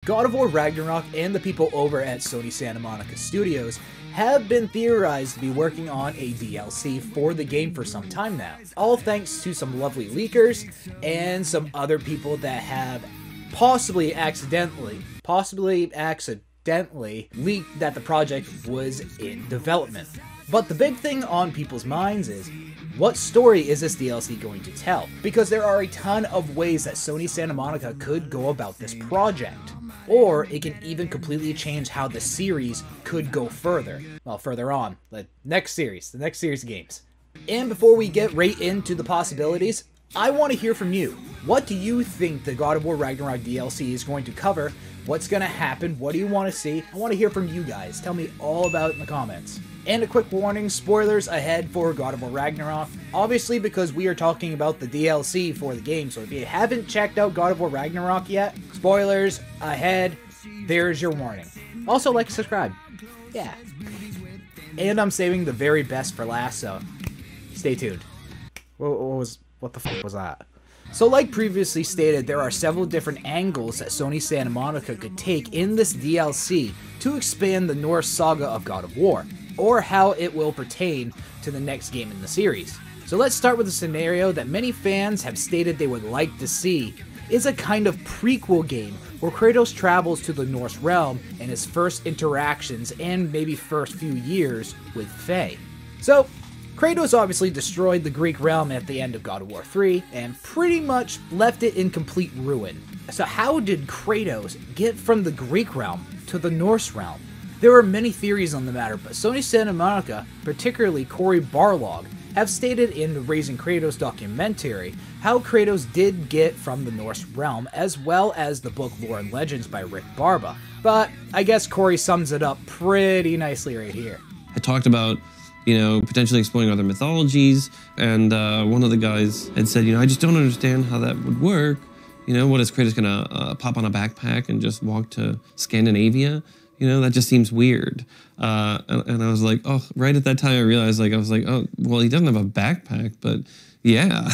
God of War Ragnarok and the people over at Sony Santa Monica Studios have been theorized to be working on a DLC for the game for some time now, all thanks to some lovely leakers and some other people that have possibly accidentally leaked that the project was in development. But the big thing on people's minds is, what story is this DLC going to tell? Because there are a ton of ways that Sony Santa Monica could go about this project. Or it can even completely change how the series could go further. Well, further on. The next series of games. And before we get right into the possibilities, I want to hear from you. What do you think the God of War Ragnarok DLC is going to cover? What's going to happen? What do you want to see? I want to hear from you guys. Tell me all about it in the comments. And a quick warning, spoilers ahead for God of War Ragnarok. Obviously, because we are talking about the DLC for the game, so if you haven't checked out God of War Ragnarok yet, spoilers ahead, there's your warning. Also, like and subscribe. Yeah. And I'm saving the very best for last, so stay tuned. What the fuck was that? So like previously stated, there are several different angles that Sony Santa Monica could take in this DLC to expand the Norse saga of God of War, or how it will pertain to the next game in the series. So let's start with a scenario that many fans have stated they would like to see, is a kind of prequel game where Kratos travels to the Norse realm and his first interactions and maybe first few years with Faye. So, Kratos obviously destroyed the Greek realm at the end of God of War 3 and pretty much left it in complete ruin. So how did Kratos get from the Greek realm to the Norse realm? There are many theories on the matter, but Sony Santa Monica, particularly Cory Barlog, have stated in the Raising Kratos documentary how Kratos did get from the Norse realm, as well as the book Lore and Legends by Rick Barba. But I guess Cory sums it up pretty nicely right here. I talked about, potentially exploring other mythologies, and one of the guys had said, I just don't understand how that would work. What is Kratos gonna pop on a backpack and just walk to Scandinavia? That just seems weird. And I was like, oh, right at that time I realized, oh, well, he doesn't have a backpack, but yeah.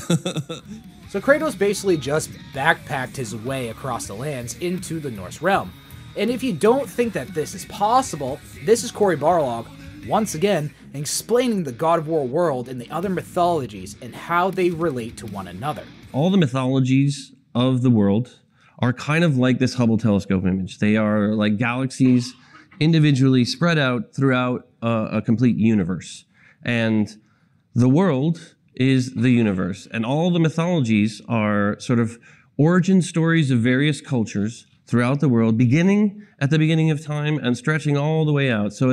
So Kratos basically just backpacked his way across the lands into the Norse realm. And if you don't think that this is possible, this is Cory Barlog, once again, explaining the God of War world and the other mythologies and how they relate to one another. All the mythologies of the world are kind of like this Hubble telescope image. They are like galaxies individually spread out throughout a complete universe. And the world is the universe. And all the mythologies are sort of origin stories of various cultures throughout the world, beginning at the beginning of time and stretching all the way out. So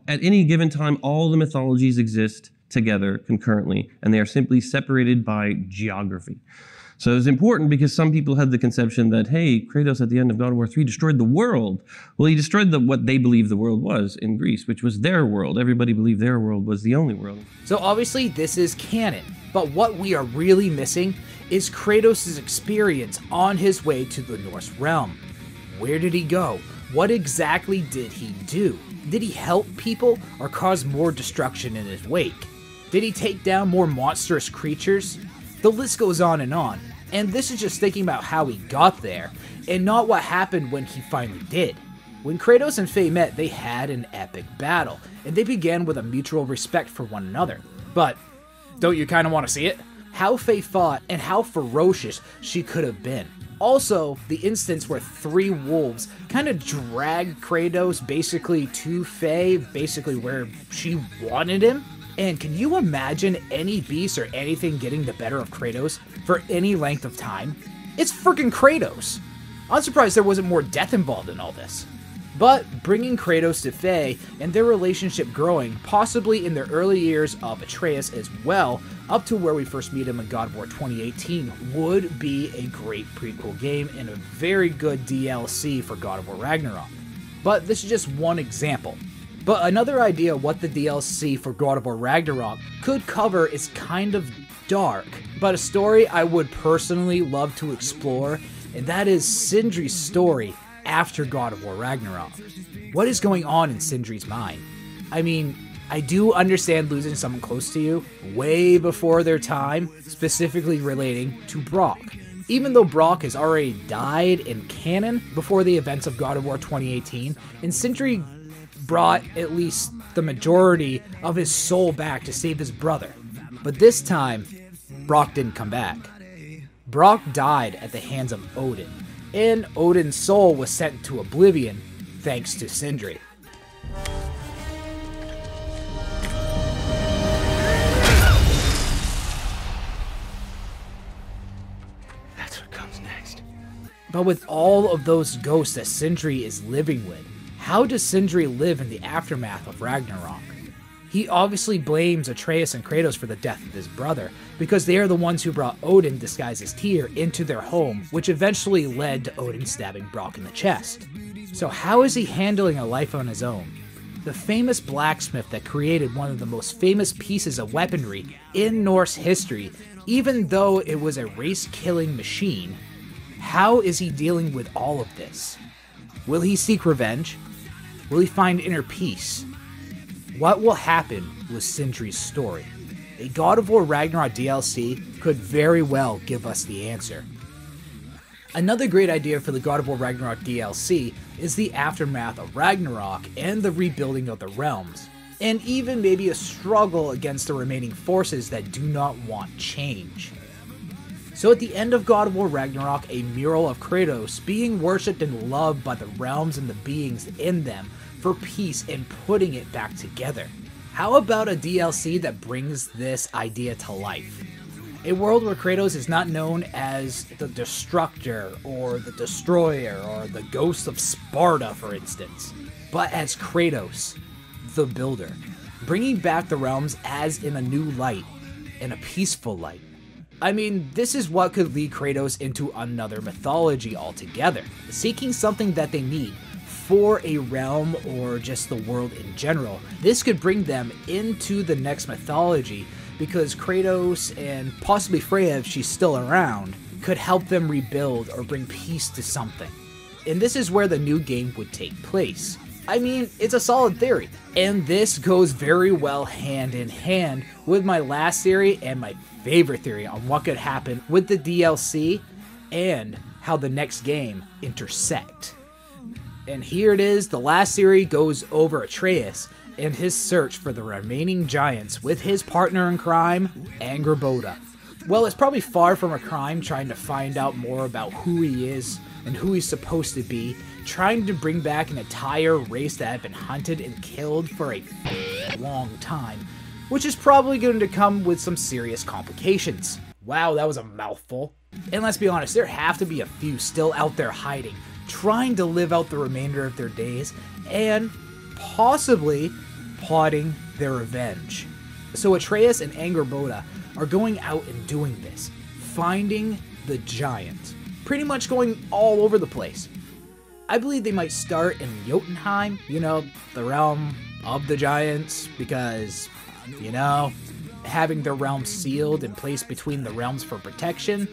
at any given time, all the mythologies exist together concurrently, and they are simply separated by geography. So it's important because some people had the conception that, hey, Kratos at the end of God of War 3 destroyed the world. Well, he destroyed what they believed the world was in Greece, which was their world. Everybody believed their world was the only world. So obviously this is canon, but what we are really missing is Kratos' experience on his way to the Norse realm. Where did he go? What exactly did he do? Did he help people or cause more destruction in his wake? Did he take down more monstrous creatures? The list goes on, and this is just thinking about how he got there, and not what happened when he finally did. When Kratos and Faye met, they had an epic battle, and they began with a mutual respect for one another. But, don't you kind of want to see it? How Faye fought, and how ferocious she could have been. Also, the instance where three wolves kind of dragged Kratos basically to Faye, basically where she wanted him. And can you imagine any beast or anything getting the better of Kratos for any length of time? It's freaking Kratos! I'm surprised there wasn't more death involved in all this. But bringing Kratos to Faye and their relationship growing, possibly in their early years of Atreus as well, up to where we first meet him in God of War 2018, would be a great prequel game and a very good DLC for God of War Ragnarok. But this is just one example. But another idea what the DLC for God of War Ragnarok could cover is kind of dark, but a story I would personally love to explore, and that is Sindri's story after God of War Ragnarok. What is going on in Sindri's mind? I mean, I do understand losing someone close to you way before their time, specifically relating to Brock. Even though Brock has already died in canon before the events of God of War 2018, and Sindri brought at least the majority of his soul back to save his brother. But this time, Brock didn't come back. Brock died at the hands of Odin, and Odin's soul was sent to oblivion thanks to Sindri. That's what comes next. But with all of those ghosts that Sindri is living with, how does Sindri live in the aftermath of Ragnarok? He obviously blames Atreus and Kratos for the death of his brother, because they are the ones who brought Odin, disguised as Tyr, into their home, which eventually led to Odin stabbing Brock in the chest. So how is he handling a life on his own? The famous blacksmith that created one of the most famous pieces of weaponry in Norse history, even though it was a race-killing machine, how is he dealing with all of this? Will he seek revenge? Will he find inner peace? What will happen with Sindri's story? A God of War Ragnarok DLC could very well give us the answer. Another great idea for the God of War Ragnarok DLC is the aftermath of Ragnarok and the rebuilding of the realms, and even maybe a struggle against the remaining forces that do not want change. So at the end of God of War Ragnarok, a mural of Kratos being worshipped and loved by the realms and the beings in them for peace and putting it back together. How about a DLC that brings this idea to life? A world where Kratos is not known as the Destructor or the Destroyer or the Ghost of Sparta, for instance, but as Kratos, the Builder, bringing back the realms as in a new light, in a peaceful light. I mean, this is what could lead Kratos into another mythology altogether, seeking something that they need for a realm or just the world in general. This could bring them into the next mythology because Kratos and possibly Freya, if she's still around, could help them rebuild or bring peace to something. And this is where the new game would take place. I mean, it's a solid theory. And this goes very well hand in hand with my last theory and my favorite theory on what could happen with the DLC and how the next game intersect. And here it is, the last theory goes over Atreus and his search for the remaining giants with his partner in crime, Angrboda. Well, it's probably far from a crime trying to find out more about who he is and who he's supposed to be, trying to bring back an entire race that had been hunted and killed for a long time, which is probably going to come with some serious complications. Wow, that was a mouthful. And let's be honest, there have to be a few still out there hiding, trying to live out the remainder of their days, and possibly plotting their revenge. So Atreus and Angrboda are going out and doing this, finding the giant, pretty much going all over the place. I believe they might start in Jotunheim, you know, the realm of the giants, because, you know, having their realm sealed and placed between the realms for protection.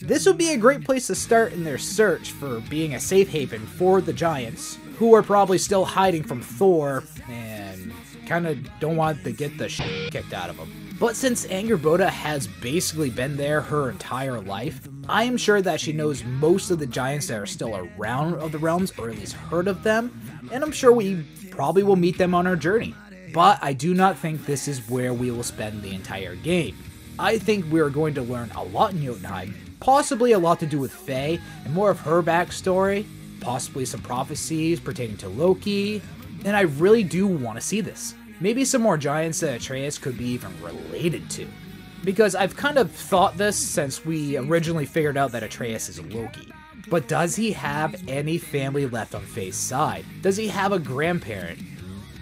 This would be a great place to start in their search for being a safe haven for the giants, who are probably still hiding from Thor and kind of don't want to get the shit kicked out of them. But since Angrboda has basically been there her entire life, I am sure that she knows most of the giants that are still around of the realms, or at least heard of them, and I'm sure we probably will meet them on our journey. But I do not think this is where we will spend the entire game. I think we are going to learn a lot in Jotunheim, possibly a lot to do with Faye, and more of her backstory, possibly some prophecies pertaining to Loki, and I really do want to see this. Maybe some more giants that Atreus could be even related to. Because I've kind of thought this since we originally figured out that Atreus is Loki. But does he have any family left on Faye's side? Does he have a grandparent?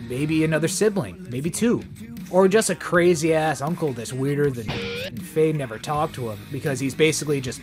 Maybe another sibling, maybe two. Or just a crazy ass uncle that's weirder than and Faye never talked to him because he's basically just,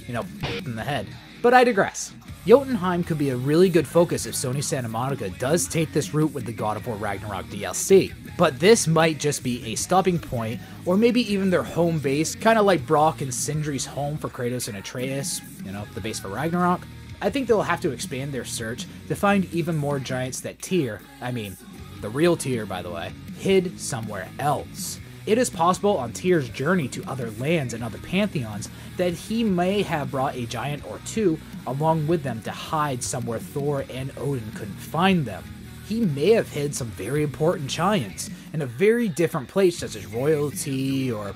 you know, in the head. But I digress. Jotunheim could be a really good focus if Sony Santa Monica does take this route with the God of War Ragnarok DLC. But this might just be a stopping point, or maybe even their home base, kind of like Brock and Sindri's home for Kratos and Atreus, you know, the base for Ragnarok. I think they'll have to expand their search to find even more giants that Tyr, I mean, the real Tyr by the way, hid somewhere else. It is possible on Tyr's journey to other lands and other pantheons that he may have brought a giant or two along with them to hide somewhere Thor and Odin couldn't find them. He may have hid some very important giants in a very different place, such as royalty or,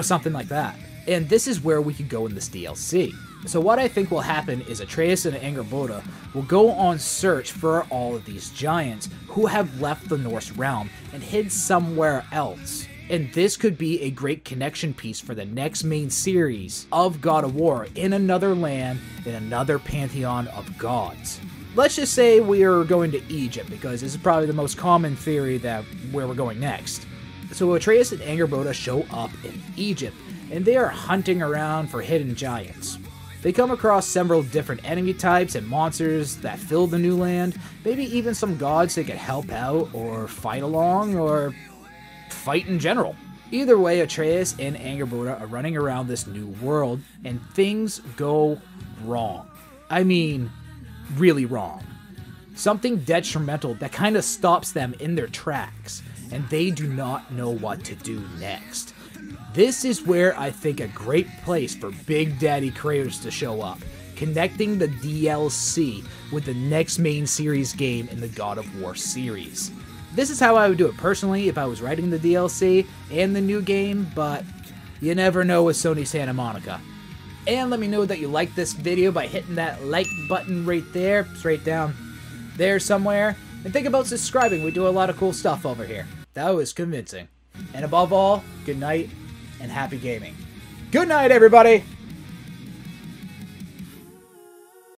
something like that. And this is where we could go in this DLC. So what I think will happen is Atreus and Angerboda will go on search for all of these giants who have left the Norse realm and hid somewhere else. And this could be a great connection piece for the next main series of God of War in another land, in another pantheon of gods. Let's just say we are going to Egypt, because this is probably the most common theory that where we're going next. So Atreus and Angerboda show up in Egypt, and they are hunting around for hidden giants. They come across several different enemy types and monsters that fill the new land, maybe even some gods they could help out or fight along or fight in general. Either way, Atreus and Angerboda are running around this new world, and things go wrong. I mean, really wrong. Something detrimental that kind of stops them in their tracks, and they do not know what to do next. This is where I think a great place for Big Daddy Kratos to show up, connecting the DLC with the next main series game in the God of War series. This is how I would do it personally if I was writing the DLC and the new game, but you never know with Sony Santa Monica. And let me know that you liked this video by hitting that like button right there, straight down there somewhere. And think about subscribing, we do a lot of cool stuff over here. That was convincing. And above all, good night and happy gaming. Good night, everybody!